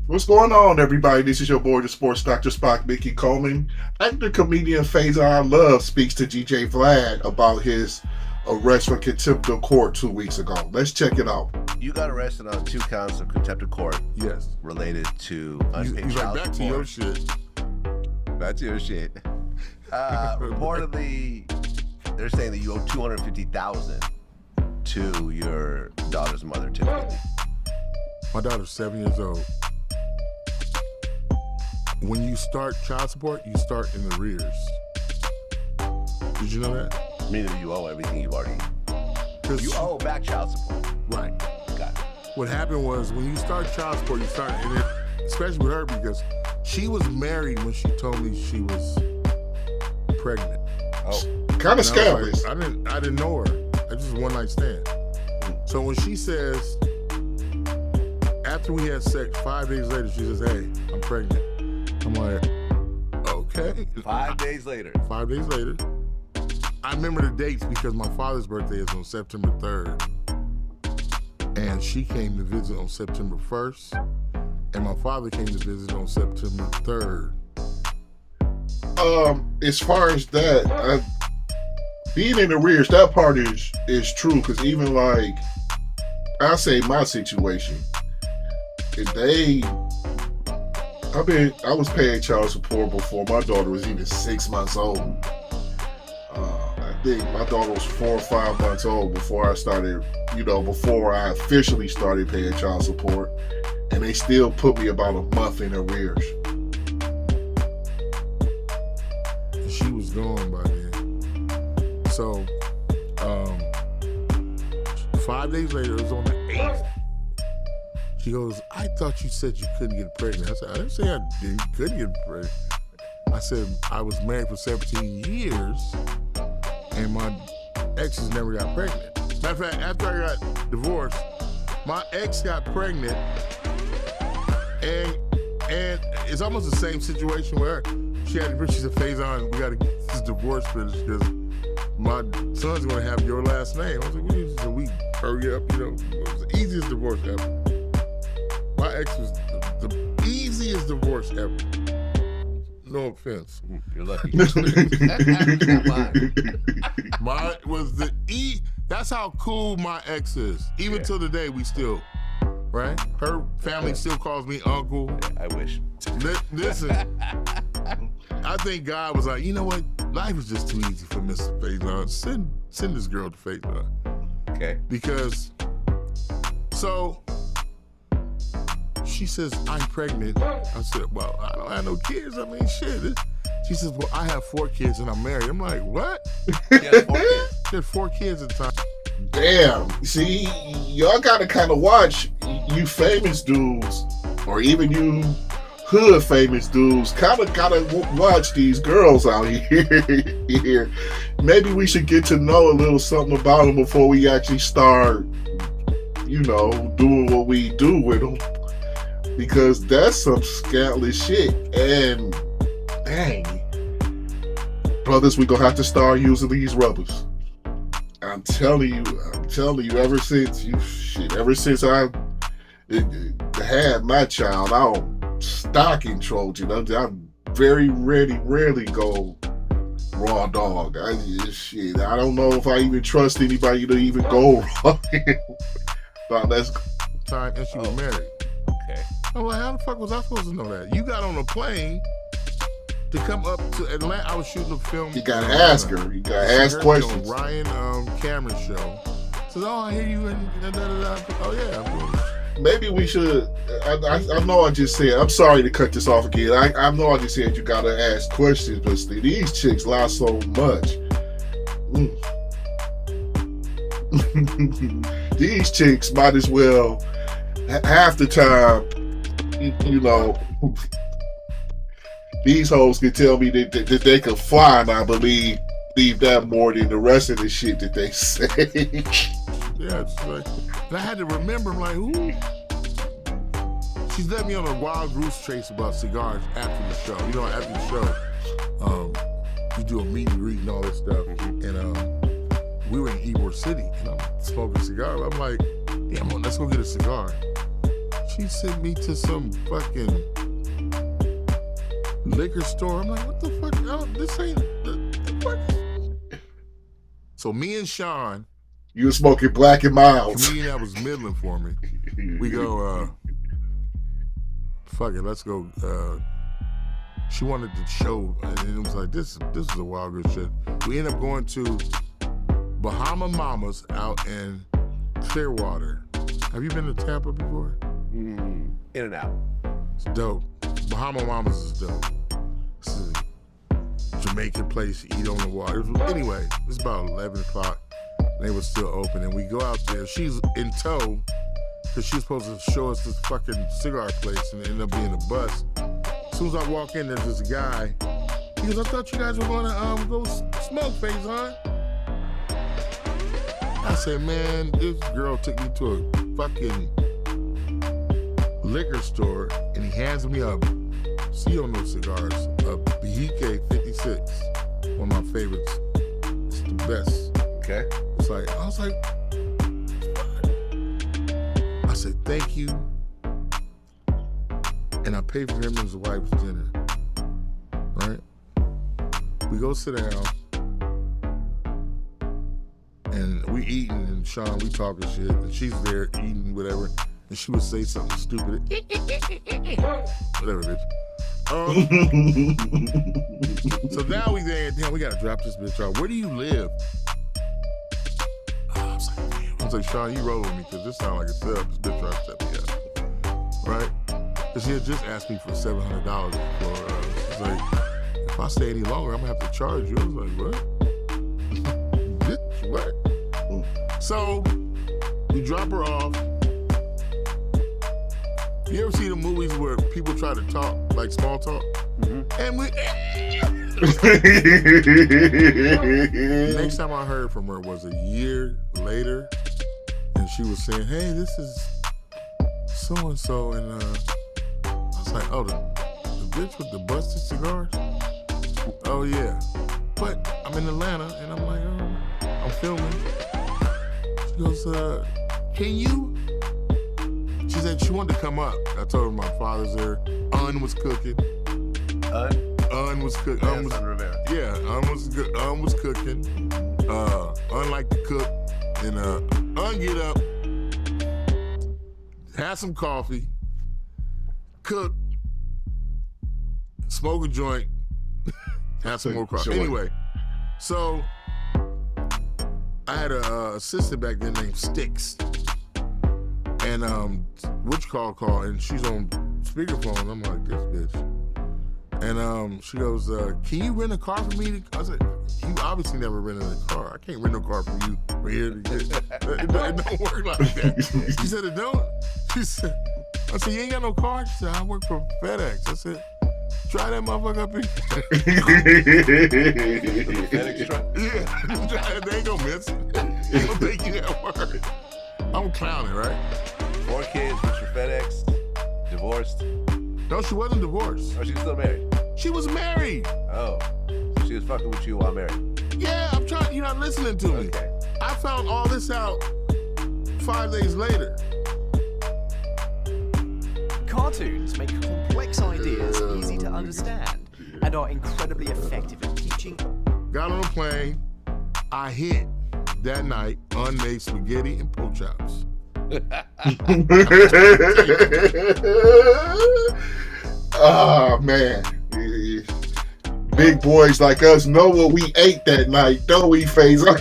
What's going on, everybody? This is your boy, the sports Dr. Spock, Mickey Coleman. Actor comedian Faizon Love speaks to DJ Vlad about his arrest for contempt of court 2 weeks ago. Let's check it out. You got arrested on 2 counts of contempt of court. Yes. Related to unpaid He's child like, back support. to your shit. Back to your shit. Reportedly, they're saying that you owe $250,000 to your daughter's mother, Tiffany. My daughter's 7 years old. When you start child support, you start in arrears. Did you know that? Meaning you owe everything you've already. You owe back child support. Right. Got it. What happened was when you start child support, you start, and it, especially with her because she was married when she told me she was pregnant. Oh. Kind of scandalous. I didn't know her. I just one night stand. So when she says, after we had sex, 5 days later, she says, "Hey, I'm pregnant." I'm like, okay. 5 days later. 5 days later. I remember the dates because my father's birthday is on September 3rd. And she came to visit on September 1st. And my father came to visit on September 3rd. As far as that, being in arrears, that part is true. Because even like, I say my situation, I was paying child support before my daughter was even 6 months old. I think my daughter was 4 or 5 months old before I started, before I officially started paying child support. And they still put me about a month in arrears. She was gone by then. So, 5 days later, it was on the 8th. She goes, "I thought you said you couldn't get pregnant." I said, "I didn't say I couldn't get pregnant. I said I was married for 17 years and my exes never got pregnant." Matter of fact, after I got divorced, my ex got pregnant and it's almost the same situation where she said, "Faizon, we got to get this divorce finished because my son's going to have your last name." I was like, "We hurry up, It was the easiest divorce ever. My ex was the easiest divorce ever. No offense. You're lucky. Mine was that's how cool my ex is. Even till today, we still, right? Her family still calls me uncle. I wish. Listen, I think God was like, you know what? Life is just too easy for Mr. Faizon. Send this girl to Faizon. Okay. Because, so, she says, "I'm pregnant." I said, "Well, I don't have no kids. I mean, shit." She says, "Well, I have 4 kids and I'm married." I'm like, "What?" She has 4 kids. She had 4 kids at the time. Damn. See, y'all gotta kind of watch you famous dudes, or even you hood famous dudes. Kind of gotta watch these girls out here. Maybe we should get to know a little something about them before we actually start, doing what we do with them. Because that's some scandalous shit. And dang, brothers, we gonna have to start using these rubbers. I'm telling you, ever since I had my child, I don't stock in Trojan. I very rarely go raw dog. I don't know if I even trust anybody to even go raw. But let's Time and she was married. Okay. I'm like, how the fuck was I supposed to know that? You got on a plane to come up to Atlanta. I was shooting a film. You gotta ask her. You gotta ask questions. On Ryan Cameron's show. Says, "Oh, I hear you and da-da-da-da." Oh yeah, I'm doing it. Maybe we should. I know I just said. I'm sorry to cut this off again. I know I just said you gotta ask questions, but these chicks lie so much. These chicks might as well half the time, these hoes can tell me that they can fly, and I believe that more than the rest of the shit that they say. Yeah, it's like, and I had to remember, I'm like, who? She's led me on a wild goose chase about cigars after the show. After the show, you do a meet and greet and all that stuff. And we were in Ybor City, and I'm smoking cigars. I'm like, damn, let's go get a cigar. She sent me to some fucking liquor store. I'm like, what the fuck? Oh, this ain't the fuck. So me and Sean, You were smoking Black and Milds. comedian that was middling for me. We go, fuck it, let's go. She wanted to show, and it was like, this is a wild good shit. We end up going to Bahama Mamas out in Clearwater. Have you been to Tampa before? In and out. It's dope. Bahama Mamas is dope. It's a Jamaican place, you eat on the water. Anyway, it's about 11 o'clock. They were still open, and we go out there. She's in tow, because she was supposed to show us this fucking cigar place, and it ended up being a bus. As soon as I walk in, there's this guy. He goes, I thought you guys were going to go smoke, Faizon. I said, man, this girl took me to a fucking liquor store, and he hands me a, so you don't know cigars, a Behike 56, one of my favorites. It's the best. Okay. It's like, I was like, I said, thank you. And I paid for him and his wife's dinner. Right? We go sit down. And we eating, and Sean, we talking shit. And she's there eating, whatever. And she would say something stupid. Whatever, bitch. So now we there, damn, we gotta drop this bitch off. Where do you live? I was like, Sean, you roll with me, because this sounds like a setup. This bitch trying to set me up. Right? Because she had just asked me for $700 for, she's like, if I stay any longer, I'm gonna have to charge you. I was like, what? Bitch, what? So, we drop her off. You ever see the movies where people try to talk, like small talk? Mm-hmm. And we... Next time I heard from her was a year later, and she was saying, hey, this is so-and-so, and I was like, oh, the bitch with the busted cigars? Oh, yeah. But I'm in Atlanta, and I'm like, oh, I'm filming. She goes, can you? She said she wanted to come up. I told her my father's there. Un was cooking. Un was cooking. Yeah, Un was cooking. Un liked to cook. And Un get up, have some coffee, cook, smoke a joint, have some more coffee. Anyway, so I had a assistant back then named Sticks. And call, and she's on speakerphone. I'm like, this bitch. And she goes, can you rent a car for me? I said, you obviously never rented a car. I can't rent a car for you right here. It don't work like that. She said, it don't? She said, I said, you ain't got no car? She said, I work for FedEx. I said, try that motherfucker up here. FedEx truck? Yeah, they ain't gonna miss it. They gonna take you that word. I'm clowning, right? 4 kids, Mr. FedEx, divorced. No, she wasn't divorced. Oh, she's still married. She was married. Oh, so she was fucking with you while married. Yeah, I'm trying. You're not listening to me. Okay. I found all this out 5 days later. Cartoons make complex ideas easy to understand and are incredibly effective at teaching. Got on a plane. I hit that night unmade spaghetti and pork chops. Oh man, big boys like us know what we ate that night, don't we, Faizon?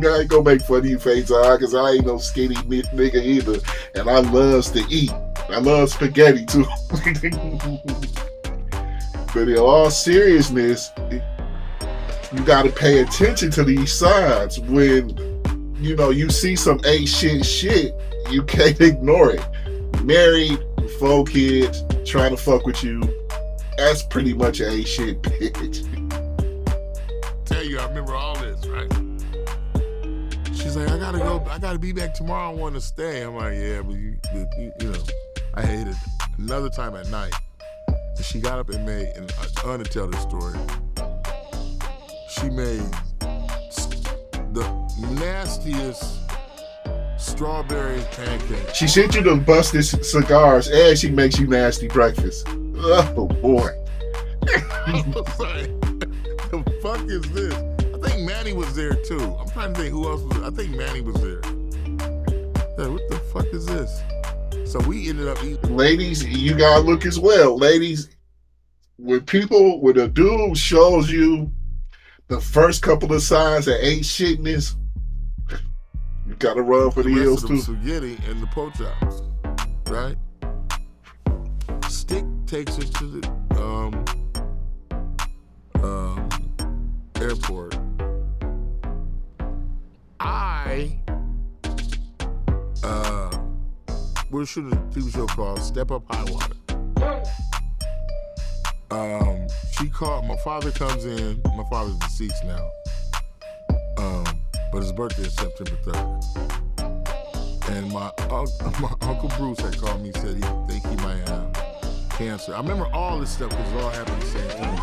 I ain't gonna make fun of you, Faizon, because I ain't no skinny nigga either, and I loves to eat. I love spaghetti too. But in all seriousness, you got to pay attention to these signs. When you see some ain't shit, you can't ignore it. Married, 4 kids, trying to fuck with you, that's pretty much an ain't shit bitch. Tell you, I remember all this, right? She's like, I gotta be back tomorrow. I want to stay. I'm like, yeah, but you know, I hated it. Another time at night, and she got up and made, and I'm gonna tell this story. She made the nastiest strawberry pancakes. She sent you them busted cigars, and she makes you nasty breakfast. Oh boy. I was like, the fuck is this? I think Manny was there too. I'm trying to think who else was there. I think Manny was there. Yeah, what the fuck is this? So we ended up eating. Ladies, you gotta look as well. Ladies, when a dude shows you the first couple of signs that ain't shitness, you gotta run for the hills too. Spaghetti and the pork chops, right? Stick takes her to the airport. We're shooting a TV show called Step Up High Water. She called, my father comes in, my father's deceased now. But his birthday is September 3rd. And my Uncle Bruce had called me and said he think he might have cancer. I remember all this stuff because it all happened at the same time.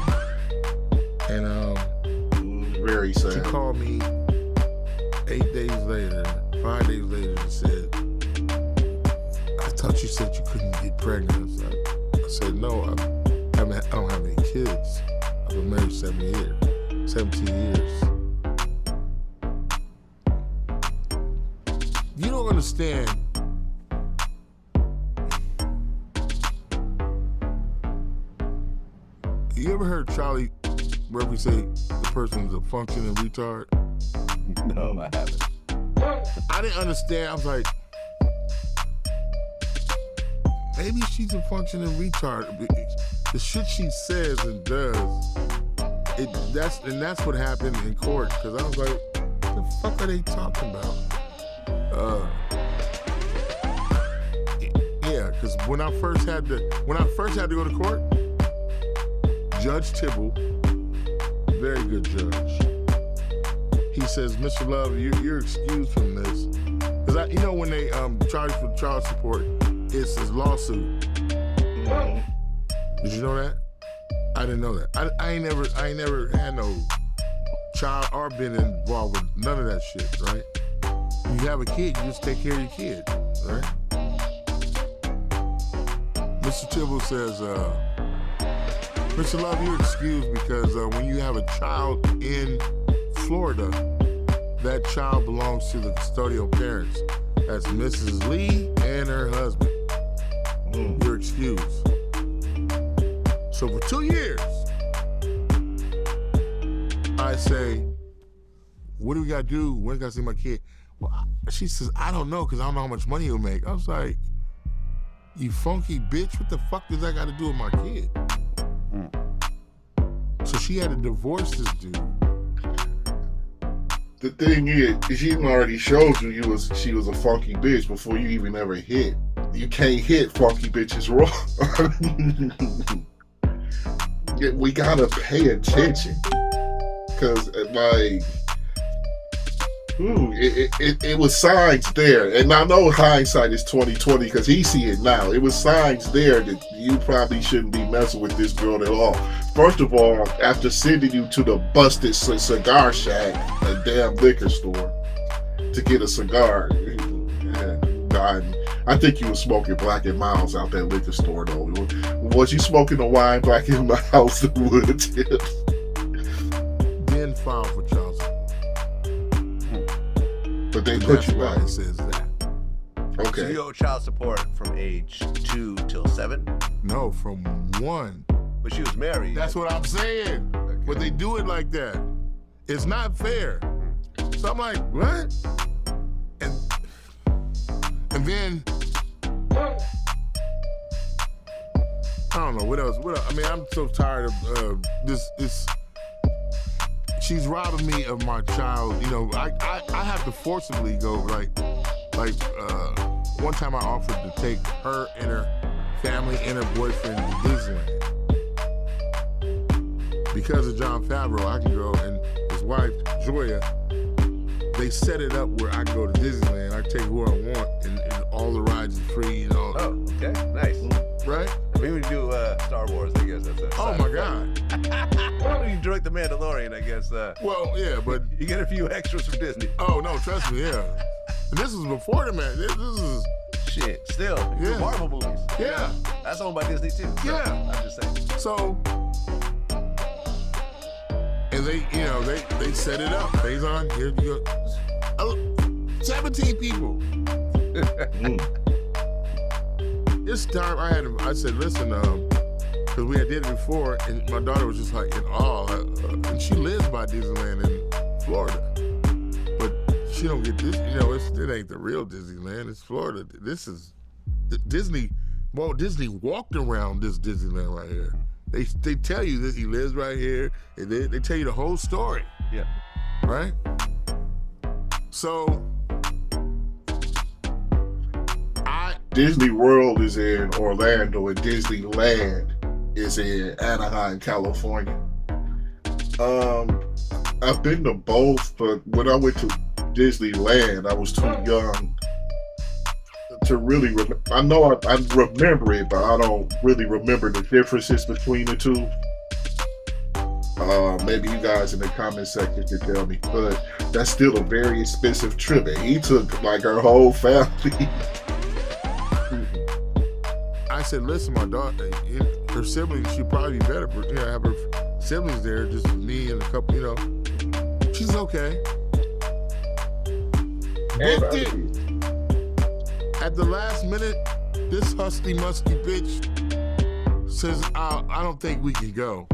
And very sad. She called me 5 days later, and said, I thought you said you couldn't get pregnant. I said, no, I don't have any kids. I've been married 17 years. You don't understand. You ever heard Charlie Murphy say the person's a functioning retard? No, I haven't. I didn't understand. I was like, maybe she's a functioning retard. The shit she says and does, that's what happened in court. Because I was like, what the fuck are they talking about? Yeah, because when I first had to go to court, Judge Tibble, very good judge, he says, Mr. Love, you're excused from this. Because when they charge for child support, it's his lawsuit. Did you know that? I didn't know that. I ain't never had no child or been involved with none of that shit, right? You have a kid, you just take care of your kid, right? Mr. Tibble says, Mr. Love, you're excused because when you have a child in Florida, that child belongs to the custodial parents. That's Mrs. Lee and her husband. You're excused. So for 2 years, I say, what do we gotta do? When can I see my kid? Well, she says, I don't know, because I don't know how much money he'll make. I was like, you funky bitch, what the fuck does that got to do with my kid? So she had to divorce this dude. The thing is, she already showed you she was a funky bitch before you even ever hit. You can't hit funky bitches raw. We gotta pay attention. Because, it was signs there, and I know hindsight is 20/20 because he see it now. It was signs there that you probably shouldn't be messing with this girl at all. First of all, after sending you to the busted cigar shack, a damn liquor store, to get a cigar, I think you was smoking Black and Miles out that liquor store though. Was you smoking the wine Black and Miles the wood tips? Then filed for child support. But they put you out. It says that. Okay. So you owe child support from age 2 till 7? No, from 1. But she was married. That's what I'm saying. Okay. But they do it like that. It's not fair. So I'm like, what? And then I don't know what else. I mean, I'm so tired of this. She's robbing me of my child. You know, I have to forcibly go like one time I offered to take her and her family and her boyfriend to Disneyland. Because of Jon Favreau, I can go, and his wife, Joya, they set it up where I can go to Disneyland. I can take who I want, and all the rides are free and all. Oh, okay, nice. Right? Maybe we do Star Wars, I guess. That's it. Oh my God. You direct The Mandalorian, I guess. Well, yeah, but you get a few extras from Disney. Oh no, trust me, yeah. And this was before the man. This is Shit, still. Yeah. Marvel movies. yeah. That's owned by Disney too. So Yeah. I'm just saying. So, and they, they set it up. Faizon, here you go. 17 people. This time I said, listen, because we had did it before, and my daughter was just like in awe. And she lives by Disneyland in Florida. But she don't get this, it ain't the real Disneyland, it's Florida. This is Disney. Walt Disney walked around this Disneyland right here. They tell you that he lives right here, and they tell you the whole story. Yeah. Right? So Disney World is in Orlando and Disneyland is in Anaheim, California. I've been to both, but when I went to Disneyland, I was too young to really remember. I know I remember it, but I don't really remember the differences between the two. Maybe you guys in the comment section can tell me, but that's still a very expensive trip, and he took like our whole family. I said, listen, my daughter, her siblings, she'd probably be better, but have her siblings there, just me and a couple, she's okay. Booked it. At the last minute, this musky bitch says, I don't think we can go.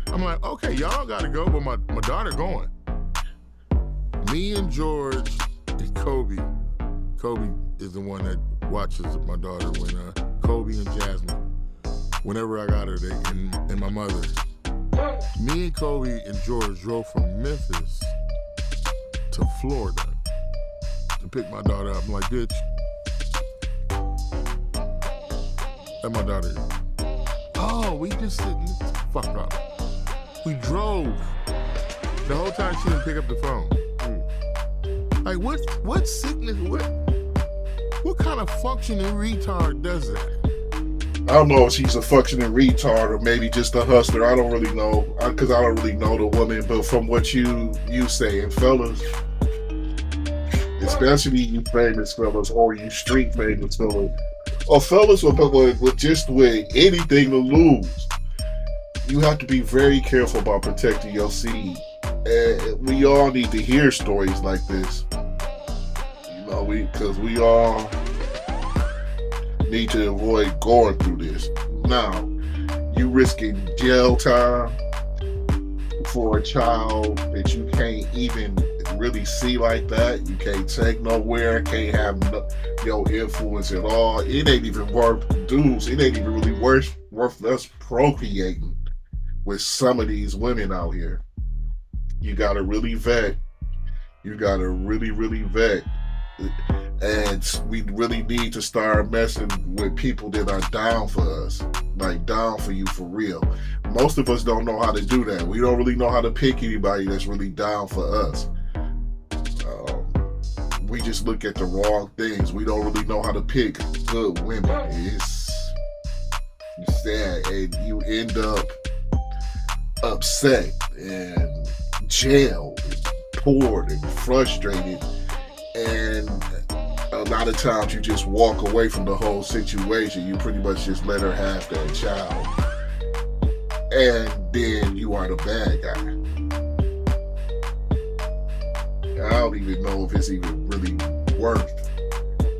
I'm like, okay, y'all gotta go, but my daughter going. Me and George and Kobe. Kobe is the one that watches my daughter when Kobe and Jasmine. Whenever I got her, and my mother. Me and Kobe and George drove from Memphis to Florida to pick my daughter up. I'm like, bitch, and my daughter, oh, we just didn't, fuck up. We drove. The whole time she didn't pick up the phone. Like, what sickness, what kind of functioning retard does that? I don't know if she's a functioning retard or maybe just a hustler. I don't really know, because I don't really know the woman. But from what you saying, fellas, especially you famous fellas or you street famous fellas, or fellas with just with anything to lose, you have to be very careful about protecting your seed. And we all need to hear stories like this. Because we all need to avoid going through this. Now, you risking jail time for a child that you can't even really see like that. You can't take nowhere, can't have no influence at all. It ain't even worth dudes. It ain't even really worth us procreating with some of these women out here. You gotta really vet. You gotta really, really vet. And we really need to start messing with people that are down for us, like down for you for real. Most of us don't know how to do that. We don't really know how to pick anybody that's really down for us. We just look at the wrong things. We don't really know how to pick good women. It's sad, and you end up upset and jailed, and bored, and frustrated. And a lot of times you just walk away from the whole situation. You pretty much just let her have that child. And then you are the bad guy. I don't even know if it's even really worth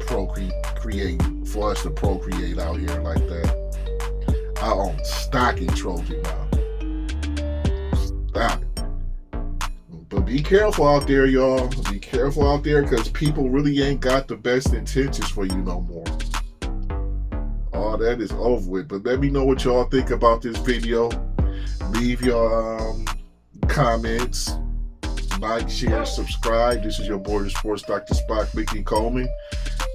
procreating for us to procreate out here like that. I own stock in Trojan now. Stop it. But be careful out there, y'all. Be careful out there, because people really ain't got the best intentions for you no more. All that is over with. But let me know what y'all think about this video. Leave your comments. Like, share, subscribe. This is your boy, the Sports Dr. Spock, Mickey Coleman.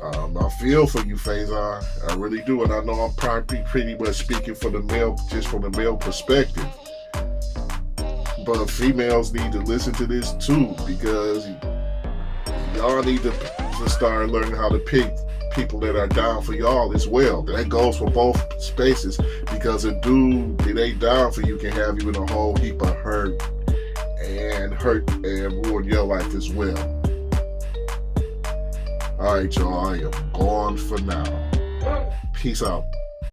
I feel for you, Faizon. I really do. And I know I'm probably pretty much speaking for the male, just from the male perspective. But females need to listen to this too, because y'all need to start learning how to pick people that are down for y'all as well. That goes for both spaces, because a dude that ain't down for you can have you in a whole heap of hurt and ruin your life as well. All right, y'all. I am gone for now. Peace out.